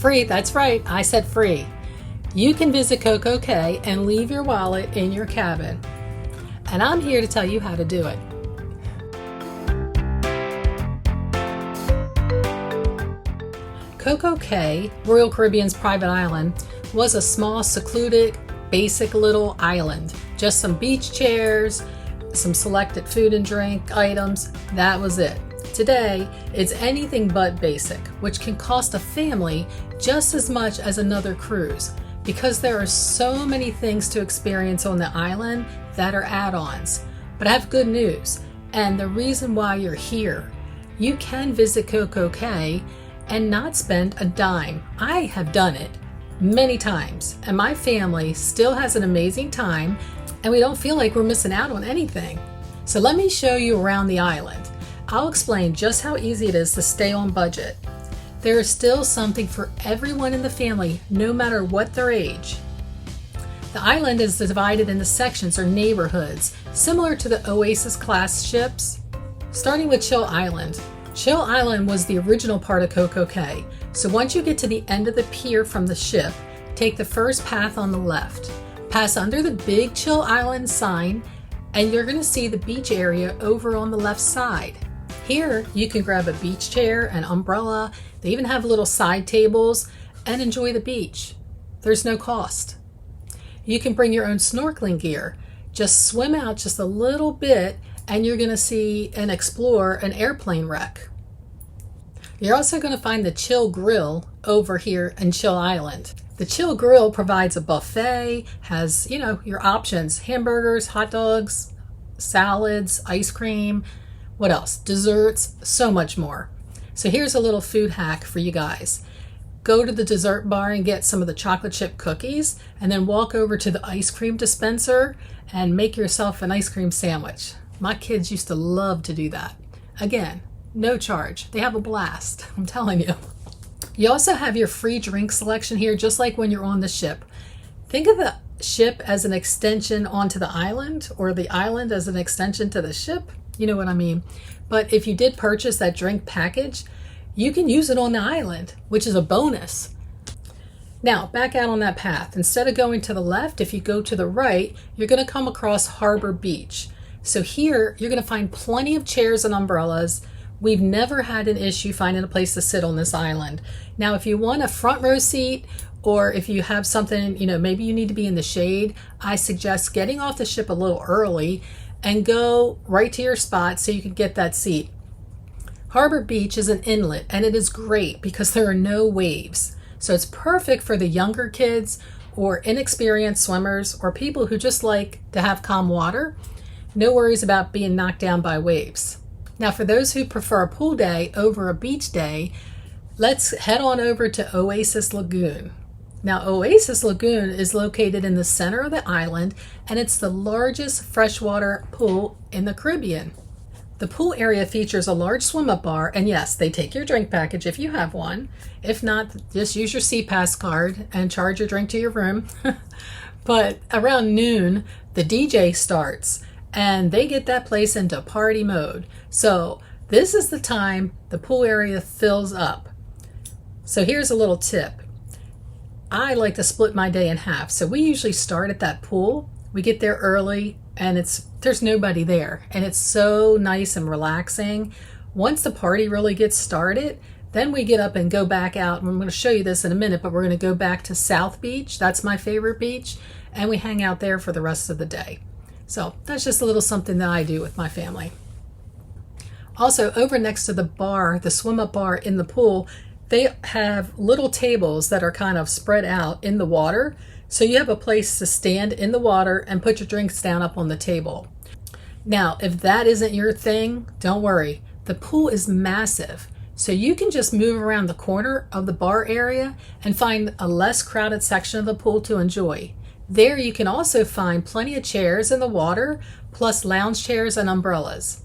Free, that's right, I said free. You can visit Coco Cay and leave your wallet in your cabin. And I'm here to tell you how to do it. Coco Cay, Royal Caribbean's private island, was a small, secluded, basic little island. Just some beach chairs, some selected food and drink items, that was it. Today, it's anything but basic, which can cost a family just as much as another cruise, because there are so many things to experience on the island that are add-ons. But I have good news, and the reason why you're here. You can visit Coco Cay and not spend a dime. I have done it many times, and my family still has an amazing time, and we don't feel like we're missing out on anything. So let me show you around the island. I'll explain just how easy it is to stay on budget. There is still something for everyone in the family, no matter what their age. The island is divided into sections or neighborhoods, similar to the Oasis class ships. Starting with Chill Island. Chill Island was the original part of Coco Cay, so once you get to the end of the pier from the ship, take the first path on the left. Pass under the big Chill Island sign, and you're going to see the beach area over on the left side. Here, you can grab a beach chair, an umbrella, they even have little side tables, and enjoy the beach. There's no cost. You can bring your own snorkeling gear. Just swim out just a little bit, and you're going to see and explore an airplane wreck. You're also going to find the Chill Grill over here in Chill Island. The Chill Grill provides a buffet, has, your options, hamburgers, hot dogs, salads, ice cream, what else? Desserts, so much more. So here's a little food hack for you guys. Go to the dessert bar and get some of the chocolate chip cookies, and then walk over to the ice cream dispenser and make yourself an ice cream sandwich. My kids used to love to do that. Again, no charge. They have a blast, I'm telling you. You also have your free drink selection here, just like when you're on the ship. Think of the ship as an extension onto the island, or the island as an extension to the ship. You know what I mean? But if you did purchase that drink package, you can use it on the island, which is a bonus. Now, back out on that path. Instead of going to the left, if you go to the right, you're going to come across Harbor Beach. So here, you're going to find plenty of chairs and umbrellas. We've never had an issue finding a place to sit on this island. Now, if you want a front row seat, or if you have something, maybe you need to be in the shade, I suggest getting off the ship a little early and go right to your spot so you can get that seat. Harbor Beach is an inlet, and it is great because there are no waves. So it's perfect for the younger kids or inexperienced swimmers or people who just like to have calm water. No worries about being knocked down by waves. Now, for those who prefer a pool day over a beach day, let's head on over to Oasis Lagoon. Now, Oasis Lagoon is located in the center of the island, and it's the largest freshwater pool in the Caribbean. The pool area features a large swim-up bar, and yes, they take your drink package if you have one. If not, just use your SeaPass card and charge your drink to your room. But around noon, the DJ starts, and they get that place into party mode. So this is the time the pool area fills up. So here's a little tip. I like to split my day in half. So we usually start at that pool. We get there early, and there's nobody there, and it's so nice and relaxing. Once the party really gets started, then we get up and go back out, and I'm going to show you this in a minute, but we're going to go back to South Beach. That's my favorite beach, and we hang out there for the rest of the day. So that's just a little something that I do with my family. Also, over next to the bar, the swim-up bar in the pool, they have little tables that are kind of spread out in the water. So you have a place to stand in the water and put your drinks down up on the table. Now, if that isn't your thing, don't worry. The pool is massive. So you can just move around the corner of the bar area and find a less crowded section of the pool to enjoy. There you can also find plenty of chairs in the water, plus lounge chairs and umbrellas.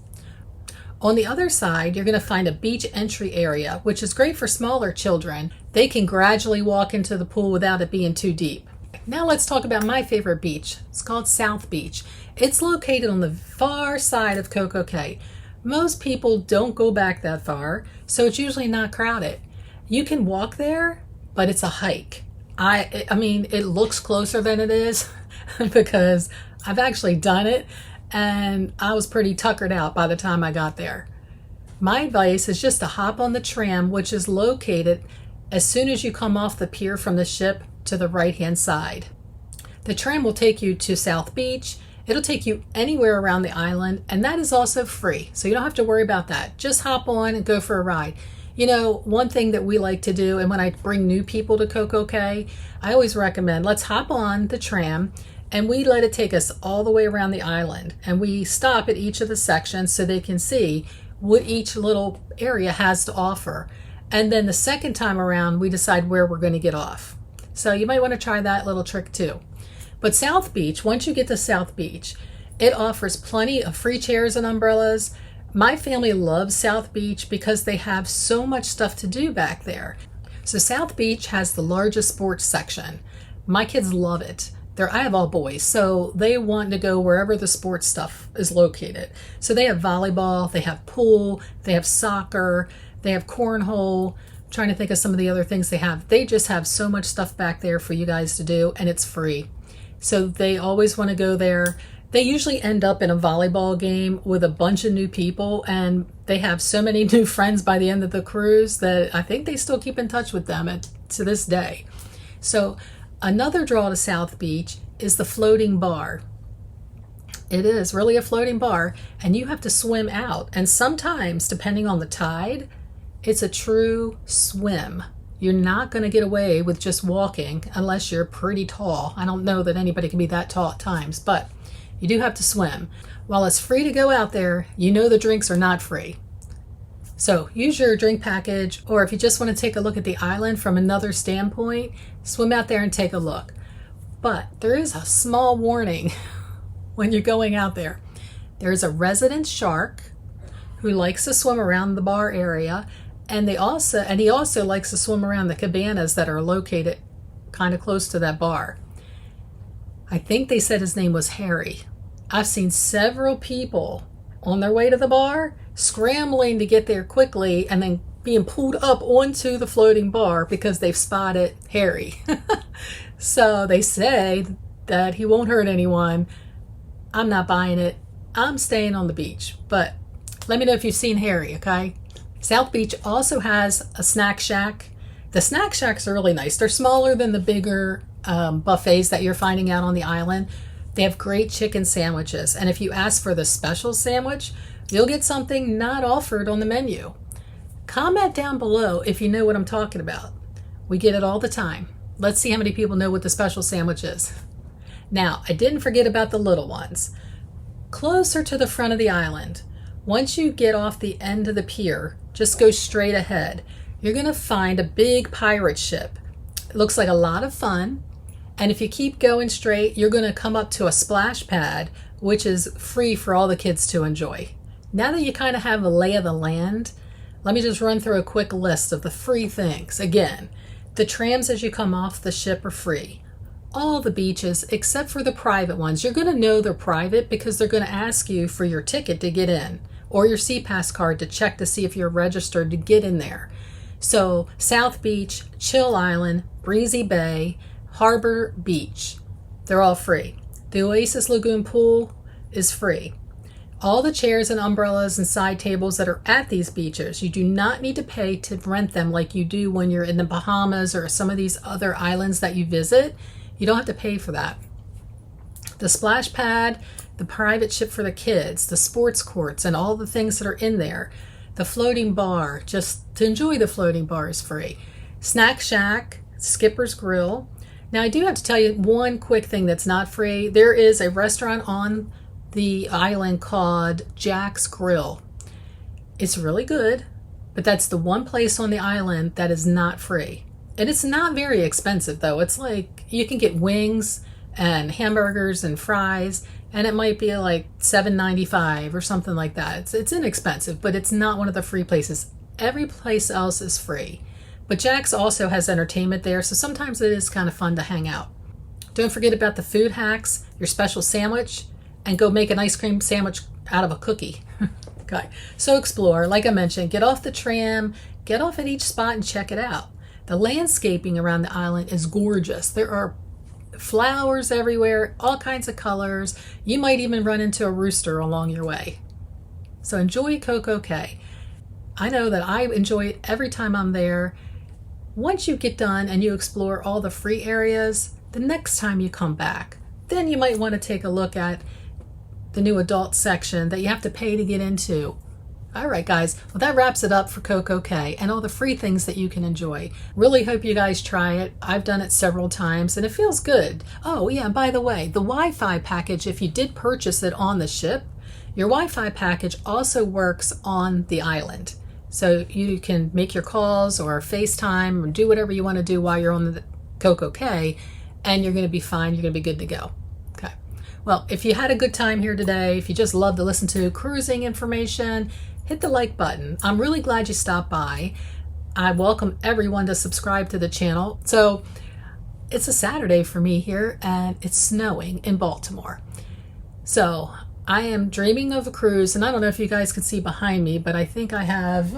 On the other side, you're going to find a beach entry area, which is great for smaller children. They can gradually walk into the pool without it being too deep. Now let's talk about my favorite beach. It's called South Beach. It's located on the far side of Coco Cay. Most people don't go back that far, so it's usually not crowded. You can walk there but it's a hike. I mean, it looks closer than it is because I've actually done it and I was pretty tuckered out by the time I got there. My advice is just to hop on the tram, which is located as soon as you come off the pier from the ship to the right-hand side. The tram will take you to South Beach. It'll take you anywhere around the island, and that is also free, so you don't have to worry about that. Just hop on and go for a ride. You know, one thing that we like to do, and when I bring new people to CocoCay, I always recommend, let's hop on the tram, and we let it take us all the way around the island, and we stop at each of the sections so they can see what each little area has to offer. And then the second time around, we decide where we're going to get off. So you might want to try that little trick too. But South Beach, once you get to South Beach, it offers plenty of free chairs and umbrellas. My family loves South Beach because they have so much stuff to do back there. So South Beach has the largest sports section. My kids love it. I have all boys, so they want to go wherever the sports stuff is located. So they have volleyball, they have pool, they have soccer, they have cornhole. I'm trying to think of some of the other things they have. They just have so much stuff back there for you guys to do, and it's free. So they always want to go there. They usually end up in a volleyball game with a bunch of new people, and they have so many new friends by the end of the cruise that I think they still keep in touch with them to this day. So another draw to South Beach is the floating bar. It is really a floating bar, and you have to swim out. And sometimes, depending on the tide, it's a true swim. You're not going to get away with just walking unless you're pretty tall. I don't know that anybody can be that tall at times, but you do have to swim. While it's free to go out there, you know the drinks are not free. So use your drink package, or if you just want to take a look at the island from another standpoint, swim out there and take a look. But there is a small warning when you're going out there. There's a resident shark who likes to swim around the bar area, and he also likes to swim around the cabanas that are located kind of close to that bar. I think they said his name was Harry. I've seen several people on their way to the bar scrambling to get there quickly and then being pulled up onto the floating bar because they've spotted Harry. So they say that he won't hurt anyone. I'm not buying it. I'm staying on the beach. But let me know if you've seen Harry, okay? South Beach also has a snack shack. The snack shacks are really nice. They're smaller than the bigger buffets that you're finding out on the island. They have great chicken sandwiches. And if you ask for the special sandwich, you'll get something not offered on the menu. Comment down below if you know what I'm talking about. We get it all the time. Let's see how many people know what the special sandwich is. Now, I didn't forget about the little ones. Closer to the front of the island, once you get off the end of the pier, just go straight ahead. You're going to find a big pirate ship. It looks like a lot of fun. And if you keep going straight, you're going to come up to a splash pad, which is free for all the kids to enjoy. Now that you kind of have a lay of the land, let me just run through a quick list of the free things. Again, the trams as you come off the ship are free. All the beaches, except for the private ones. You're going to know they're private because they're going to ask you for your ticket to get in or your SeaPass card to check to see if you're registered to get in there. So South Beach, Chill Island, Breezy Bay, Harbor Beach, they're all free. The Oasis Lagoon pool is free. All the chairs and umbrellas and side tables that are at these beaches, you do not need to pay to rent them like you do when you're in the Bahamas or some of these other islands that you visit. You don't have to pay for that. The splash pad, the private ship for the kids, the sports courts, and all the things that are in there. The floating bar, just to enjoy the floating bar, is free. Snack shack, Skipper's Grill. Now, I do have to tell you one quick thing that's not free. There is a restaurant on the island called Jack's Grill. It's really good, but that's the one place on the island that is not free. And it's not very expensive, though. It's like you can get wings and hamburgers and fries, and it might be like $7.95 or something like that. It's inexpensive, but it's not one of the free places. Every place else is free. But Jack's also has entertainment there, so sometimes it is kind of fun to hang out. Don't forget about the food hacks, your special sandwich, and go make an ice cream sandwich out of a cookie. Okay, so explore. Like I mentioned, get off the tram, get off at each spot and check it out. The landscaping around the island is gorgeous. There are flowers everywhere, all kinds of colors. You might even run into a rooster along your way. So enjoy Coco Cay. I know that I enjoy it every time I'm there. Once you get done and you explore all the free areas, the next time you come back, then you might want to take a look at the new adult section that you have to pay to get into. All right, guys. Well, that wraps it up for Coco Cay and all the free things that you can enjoy. Really hope you guys try it. I've done it several times and it feels good. Oh, yeah, and by the way, the Wi-Fi package, if you did purchase it on the ship, your Wi-Fi package also works on the island. So you can make your calls or FaceTime or do whatever you want to do while you're on the Coco Cay, and you're going to be fine. You're going to be good to go. Okay. Well, if you had a good time here today, if you just love to listen to cruising information, hit the like button. I'm really glad you stopped by. I welcome everyone to subscribe to the channel. So it's a Saturday for me here, and it's snowing in Baltimore. So I am dreaming of a cruise, and I don't know if you guys can see behind me, but I think I have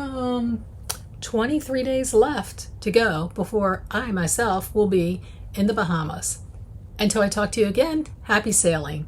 23 days left to go before I myself will be in the Bahamas. Until I talk to you again, happy sailing.